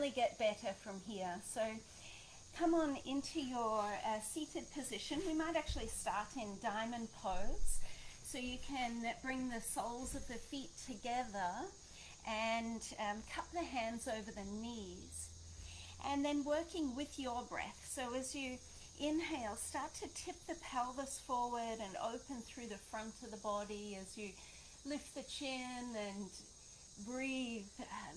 really get better from here. So come on into your seated position. We might actually start in diamond pose. So you can bring the soles of the feet together and cup the hands over the knees. And then working with your breath. So as you inhale, start to tip the pelvis forward and open through the front of the body as you lift the chin and breathe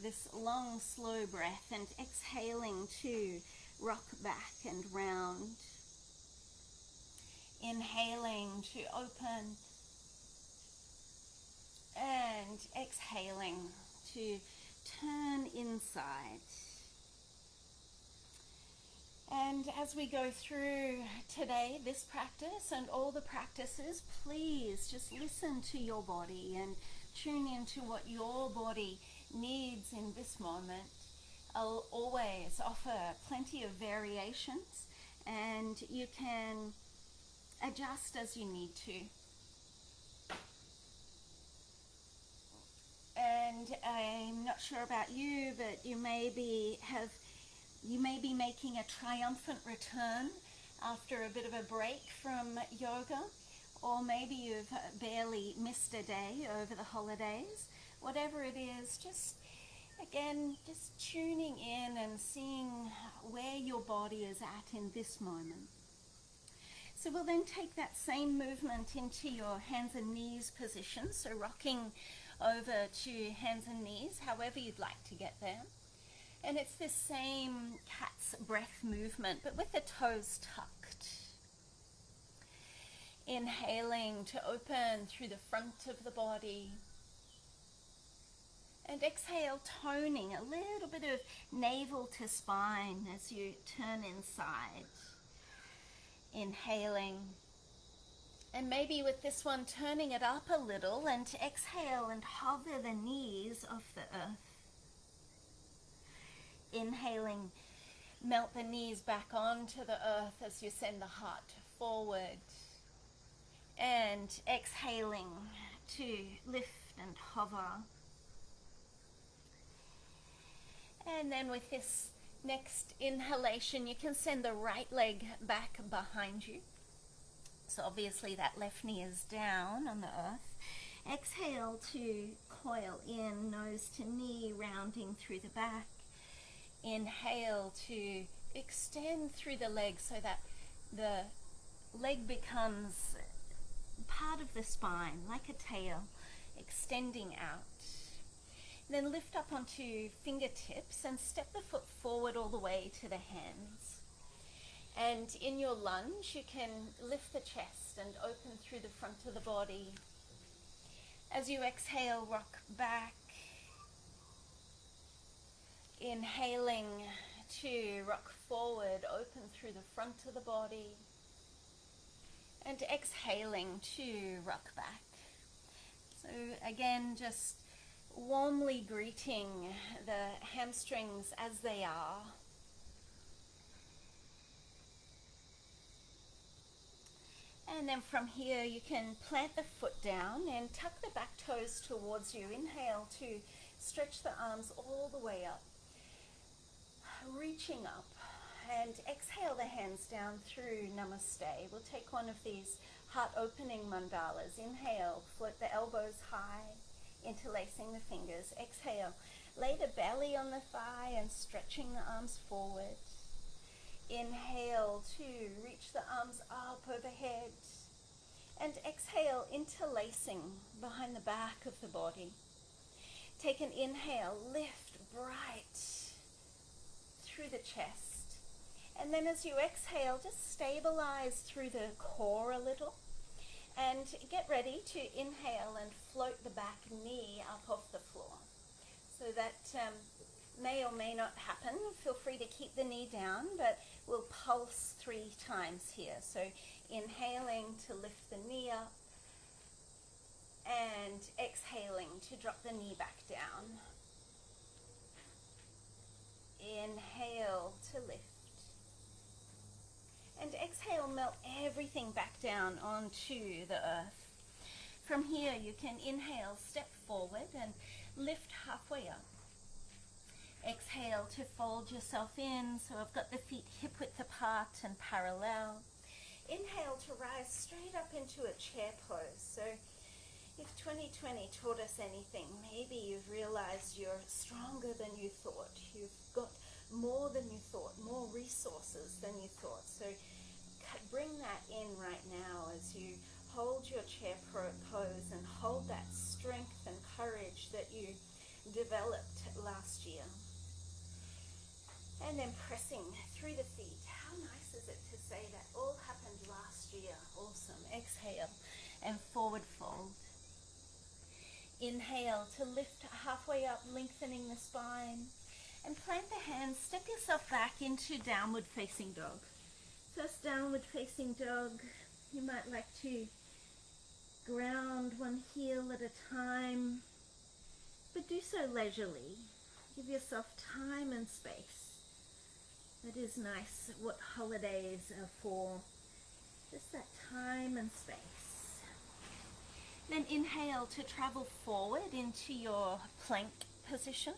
this long, slow breath, and exhaling to rock back and round. Inhaling to open and exhaling to turn inside. And as we go through today, this practice and all the practices, please just listen to your body and tune into what your body needs in this moment. I'll always offer plenty of variations, and you can adjust as you need to. And I'm not sure about you, but you may be making a triumphant return after a bit of a break from yoga, or maybe you've barely missed a day over the holidays. Whatever it is, just tuning in and seeing where your body is at in this moment. So we'll then take that same movement into your hands and knees position, so rocking over to hands and knees, however you'd like to get there. And it's this same cat's breath movement, but with the toes tucked. Inhaling to open through the front of the body. And exhale, toning a little bit of navel to spine as you turn inside. Inhaling. And maybe with this one, turning it up a little, and to exhale and hover the knees off the earth. Inhaling, melt the knees back onto the earth as you send the heart forward. And exhaling to lift and hover. And then with this next inhalation, you can send the right leg back behind you. So obviously that left knee is down on the earth. Exhale to coil in, nose to knee, rounding through the back. Inhale to extend through the leg so that the leg becomes part of the spine, like a tail, extending out. Then lift up onto fingertips and step the foot forward all the way to the hands. And in your lunge, you can lift the chest and open through the front of the body. As you exhale, rock back. Inhaling to rock forward, open through the front of the body. And exhaling to rock back. So again, just warmly greeting the hamstrings as they are. And then from here you can plant the foot down and tuck the back toes towards you. Inhale to stretch the arms all the way up. Reaching up, and exhale the hands down through Namaste. We'll take one of these heart opening mandalas. Inhale, float the elbows high, interlacing the fingers. Exhale, lay the belly on the thigh and stretching the arms forward. Inhale to reach the arms up overhead. And exhale, interlacing behind the back of the body. Take an inhale, lift bright through the chest. And then as you exhale, just stabilize through the core a little. And get ready to inhale and float the back knee up off the floor. So that may or may not happen. Feel free to keep the knee down, but we'll pulse 3 times here. So inhaling to lift the knee up, and exhaling to drop the knee back down. Inhale to lift. And exhale, melt everything back down onto the earth. From here, you can inhale, step forward and lift halfway up. Exhale to fold yourself in. So I've got the feet hip width apart and parallel. Inhale to rise straight up into a chair pose. So if 2020 taught us anything, maybe you've realized you're stronger than you thought. You've got more than you thought, more resources than you thought. So bring that in right now as you hold your chair pose and hold that strength and courage that you developed last year. And then pressing through the feet. How nice is it to say that all happened last year? Awesome. Exhale and forward fold. Inhale to lift halfway up, lengthening the spine. And plant the hands, step yourself back into downward facing dog. First downward facing dog, you might like to ground one heel at a time, but do so leisurely. Give yourself time and space. That is nice, what holidays are for. Just that time and space. Then inhale to travel forward into your plank position.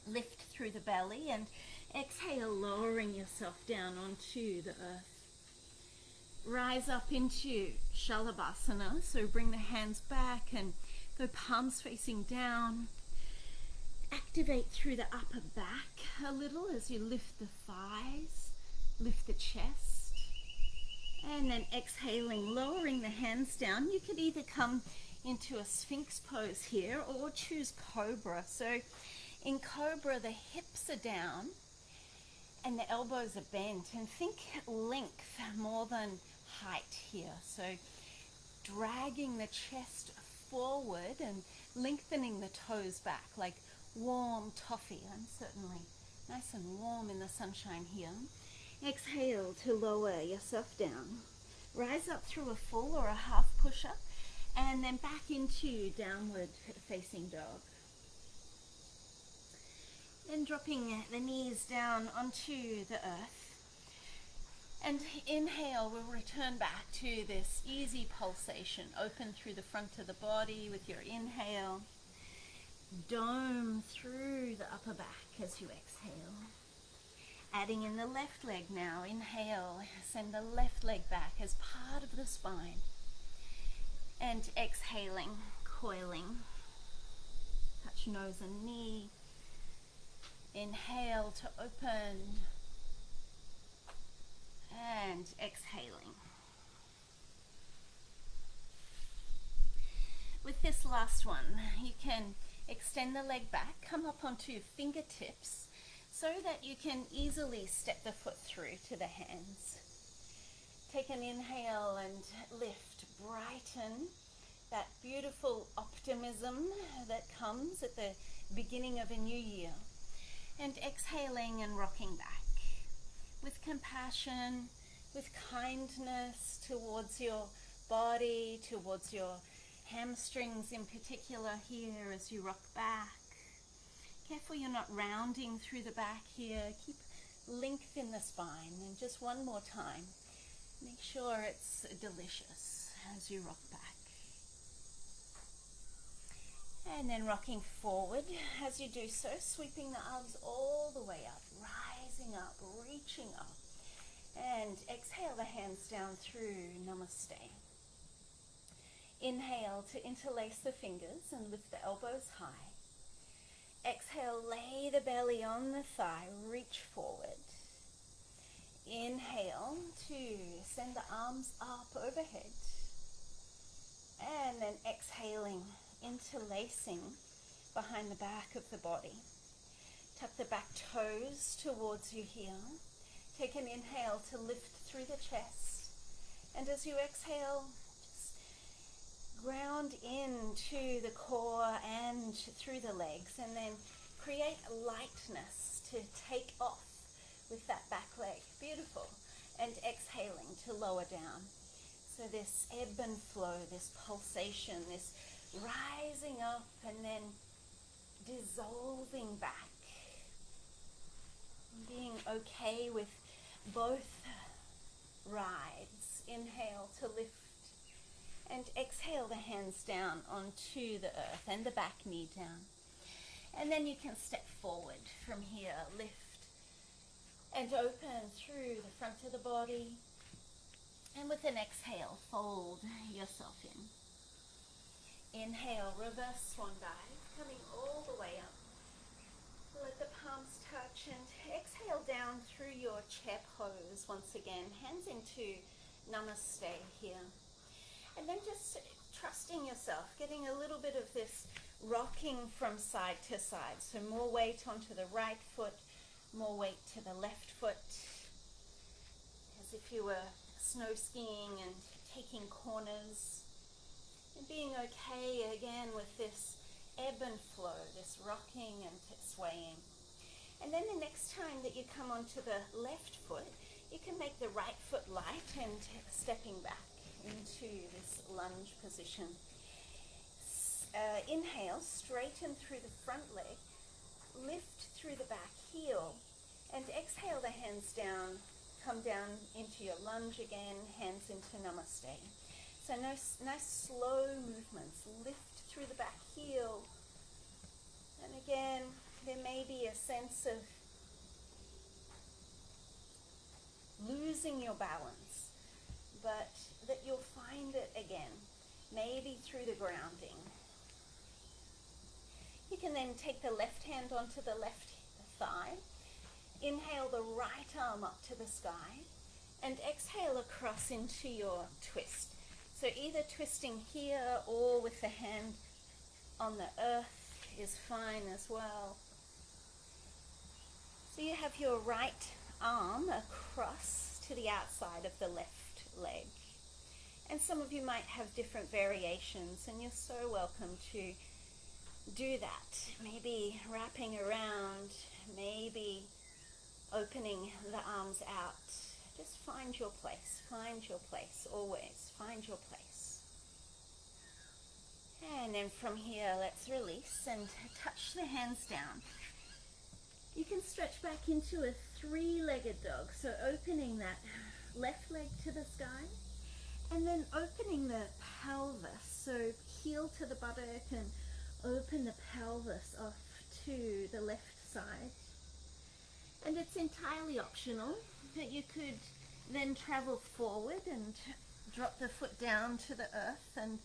Lift through the belly and exhale, lowering yourself down onto the earth. Rise up into Shalabhasana, so bring the hands back and go palms facing down. Activate through the upper back a little as you lift the thighs, lift the chest. And then exhaling, lowering the hands down. You could either come into a Sphinx pose here or choose Cobra. So in Cobra, the hips are down and the elbows are bent, and think length more than height here. So dragging the chest forward and lengthening the toes back like warm toffee. I'm certainly nice and warm in the sunshine here. Exhale to lower yourself down. Rise up through a full or a half push-up and then back into downward facing dog. Then dropping the knees down onto the earth. And inhale, we'll return back to this easy pulsation. Open through the front of the body with your inhale. Dome through the upper back as you exhale. Adding in the left leg now. Inhale, send the left leg back as part of the spine. And exhaling, coiling. Touch nose and knee. Inhale to open. And exhaling. With this last one, you can extend the leg back, come up onto your fingertips so that you can easily step the foot through to the hands. Take an inhale and lift, brighten that beautiful optimism that comes at the beginning of a new year. And exhaling and rocking back with compassion, with kindness towards your body, towards your hamstrings in particular here as you rock back. Careful you're not rounding through the back here. Keep length in the spine. And just one more time, make sure it's delicious as you rock back. And then rocking forward. As you do so, sweeping the arms all the way up, rising up, reaching up. And exhale the hands down through Namaste. Inhale to interlace the fingers and lift the elbows high. Exhale, lay the belly on the thigh, reach forward. Inhale to send the arms up overhead. And then exhaling, interlacing behind the back of the body. Tuck the back toes towards you here. Take an inhale to lift through the chest. And as you exhale, just ground into the core and through the legs. And then create lightness to take off with that back leg. Beautiful. And exhaling to lower down. So this ebb and flow, this pulsation, this rising up and then dissolving back. Being okay with both rides. Inhale to lift and exhale the hands down onto the earth and the back knee down. And then you can step forward from here, lift and open through the front of the body. And with an exhale, fold yourself in. Inhale, reverse swan dive, coming all the way up. Let the palms touch and exhale down through your chair pose once again. Hands into namaste here. And then just trusting yourself, getting a little bit of this rocking from side to side. So more weight onto the right foot, more weight to the left foot, as if you were snow skiing and taking corners, and being okay again with this ebb and flow, this rocking and swaying. And then the next time that you come onto the left foot, you can make the right foot light and stepping back into this lunge position. Inhale, straighten through the front leg, lift through the back heel, and exhale the hands down, come down into your lunge again, hands into namaste. So nice slow movements. Lift through the back heel, and again there may be a sense of losing your balance, but that you'll find it again, maybe through the grounding. You can then take the left hand onto the left thigh, inhale the right arm up to the sky, and exhale across into your twist. So either twisting here or with the hand on the earth is fine as well. So you have your right arm across to the outside of the left leg. And some of you might have different variations, and you're so welcome to do that. Maybe wrapping around, maybe opening the arms out. Just find your place, always find your place. And then from here, let's release and touch the hands down. You can stretch back into a three-legged dog, so opening that left leg to the sky, and then opening the pelvis, so heel to the buttock and open the pelvis off to the left side. And it's entirely optional, that you could then travel forward and drop the foot down to the earth and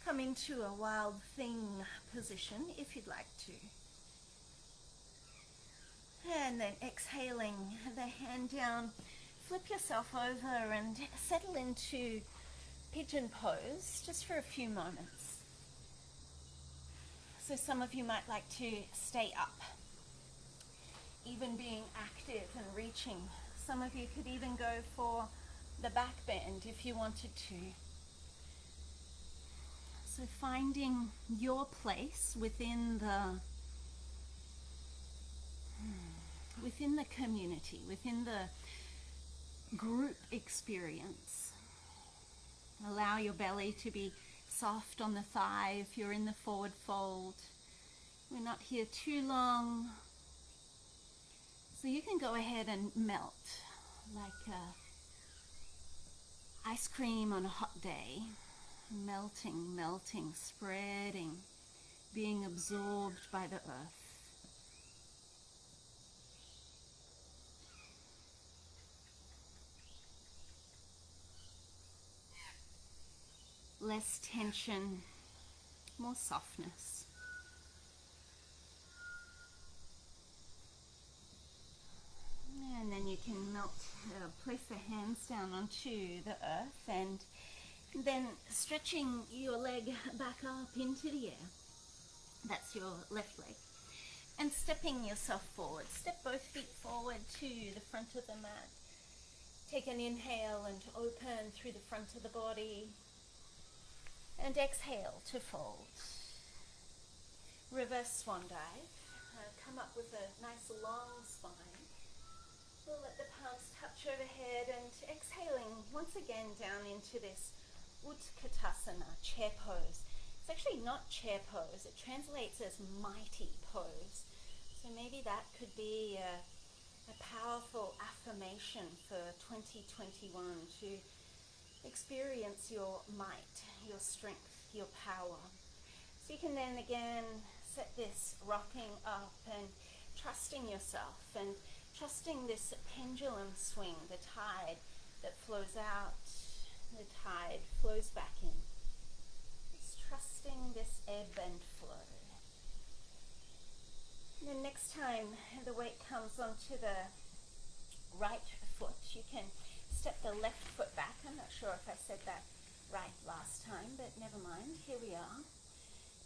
come into a wild thing position if you'd like to. And then exhaling the hand down, flip yourself over and settle into pigeon pose just for a few moments. So some of you might like to stay up, even being active and reaching. Some of you could even go for the back bend if you wanted to. So finding your place within the community, within the group experience. Allow your belly to be soft on the thigh if you're in the forward fold. We're not here too long, so you can go ahead and melt like ice cream on a hot day. Melting, spreading, being absorbed by the earth. Less tension, more softness. And then you can place the hands down onto the earth, and then stretching your leg back up into the air. That's your left leg. And stepping yourself forward. Step both feet forward to the front of the mat. Take an inhale and open through the front of the body. And exhale to fold. Reverse swan dive. Come up with a nice long spine. We'll let the palms touch overhead, and exhaling once again down into this Utkatasana, chair pose. It's actually not chair pose. It translates as mighty pose. So maybe that could be a powerful affirmation for 2021 to experience your might, your strength, your power. So you can then again set this rocking up and trusting yourself and trusting this pendulum swing, the tide that flows out, the tide flows back in. Just trusting this ebb and flow. And then next time the weight comes onto the right foot, you can step the left foot back. I'm not sure if I said that right last time, but never mind. Here we are.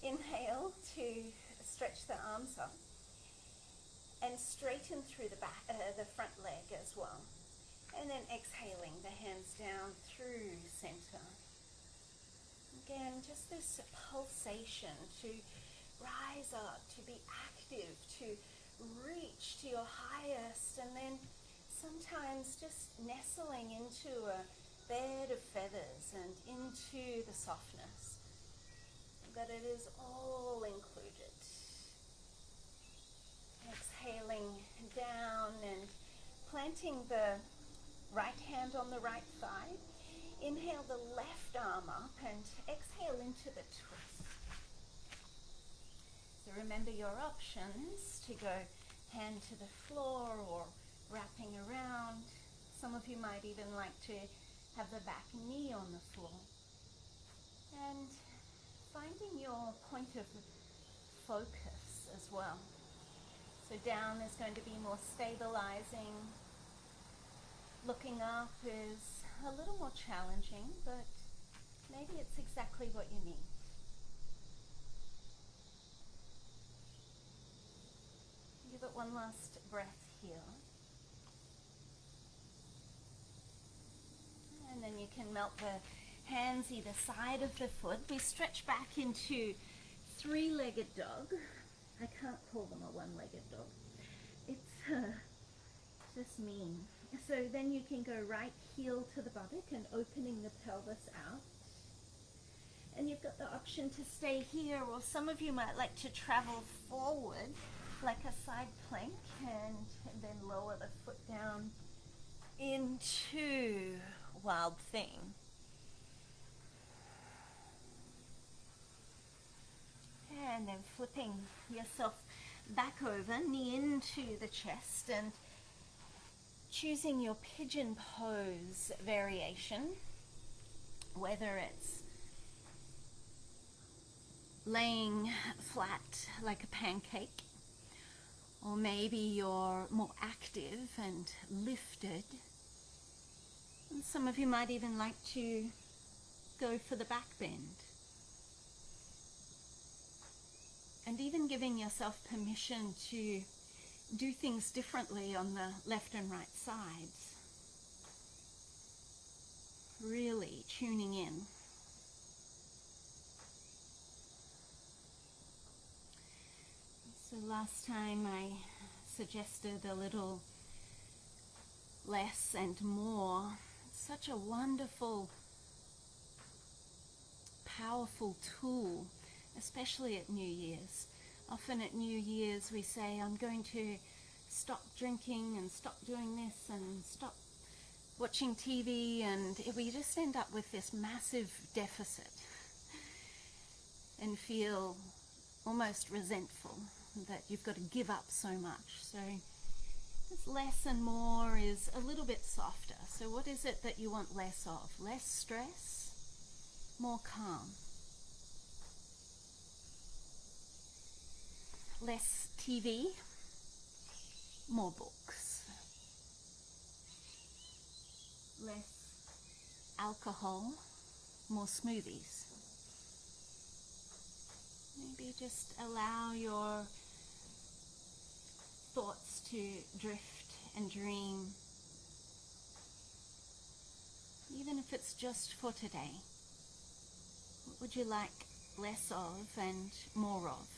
Inhale to stretch the arms up and straighten through the back, the front leg as well. And then exhaling, the hands down through center. Again, just this pulsation to rise up, to be active, to reach to your highest, and then sometimes just nestling into a bed of feathers and into the softness, that it is all included. Exhaling down and planting the right hand on the right thigh. Inhale the left arm up and exhale into the twist. So remember your options to go hand to the floor or wrapping around. Some of you might even like to have the back knee on the floor. And finding your point of focus as well. So down is going to be more stabilizing. Looking up is a little more challenging, but maybe it's exactly what you need. Give it one last breath here. And then you can melt the hands either side of the foot. We stretch back into three-legged dog. I can't call them a one-legged dog. It's just mean. So then you can go right heel to the buttock and opening the pelvis out. And you've got the option to stay here, or some of you might like to travel forward like a side plank and then lower the foot down into Wild Thing. And then flipping yourself back over, knee into the chest, and choosing your pigeon pose variation, whether it's laying flat like a pancake, or maybe you're more active and lifted. And some of you might even like to go for the back bend. And even giving yourself permission to do things differently on the left and right sides. Really tuning in. So last time I suggested a little less and more. It's such a wonderful, powerful tool, especially at New Year's. Often at New Year's we say, I'm going to stop drinking and stop doing this and stop watching TV, and we just end up with this massive deficit and feel almost resentful that you've got to give up so much. So this less and more is a little bit softer. So what is it that you want less of? Less stress, more calm. Less TV, more books. Less alcohol, more smoothies. Maybe just allow your thoughts to drift and dream, even if it's just for today. What would you like less of and more of?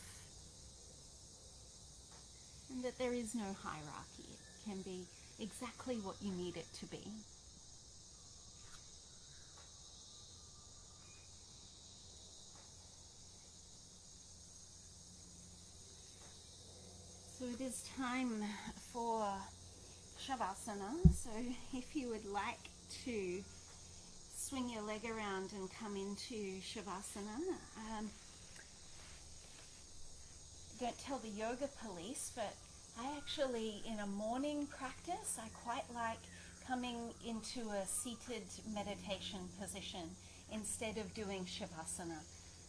And that there is no hierarchy. It can be exactly what you need it to be. So it is time for Shavasana. So if you would like to swing your leg around and come into Shavasana, don't tell the yoga police, but I actually, in a morning practice, I quite like coming into a seated meditation position instead of doing Shavasana.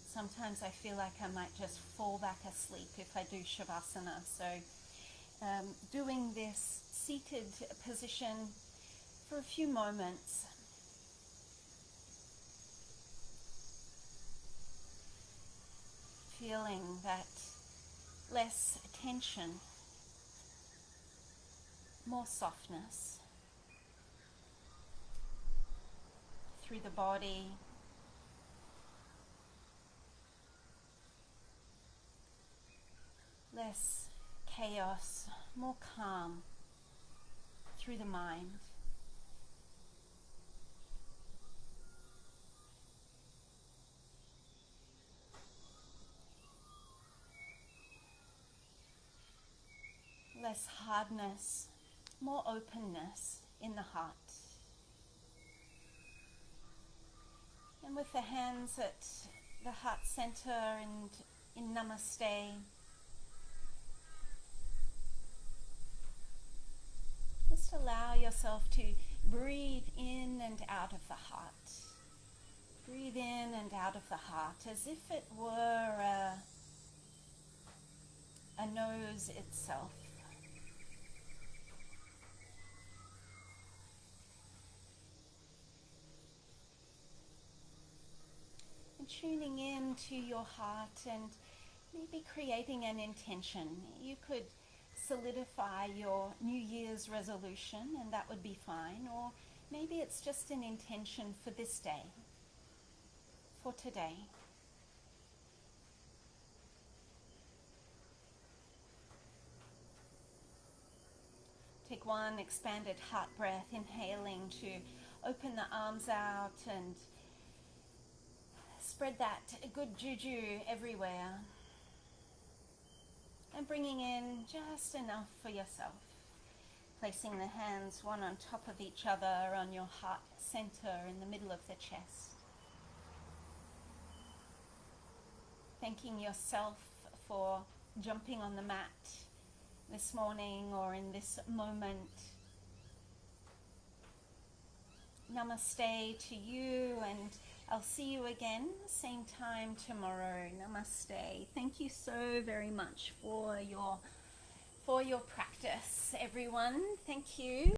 Sometimes I feel like I might just fall back asleep if I do Shavasana. So doing this seated position for a few moments. Feeling that less tension, more softness through the body, less chaos, more calm through the mind. Less hardness, more openness in the heart. And with the hands at the heart center and in Namaste, just allow yourself to breathe in and out of the heart. Breathe in and out of the heart as if it were a nose itself. And tuning in to your heart and maybe creating an intention. You could solidify your New Year's resolution and that would be fine, or maybe it's just an intention for this day, for today. Take one expanded heart breath, inhaling to open the arms out and spread that good juju everywhere. And bringing in just enough for yourself. Placing the hands one on top of each other on your heart center in the middle of the chest. Thanking yourself for jumping on the mat this morning or in this moment. Namaste to you, and I'll see you again same time tomorrow. Namaste. Thank you so very much for your practice, everyone. Thank you.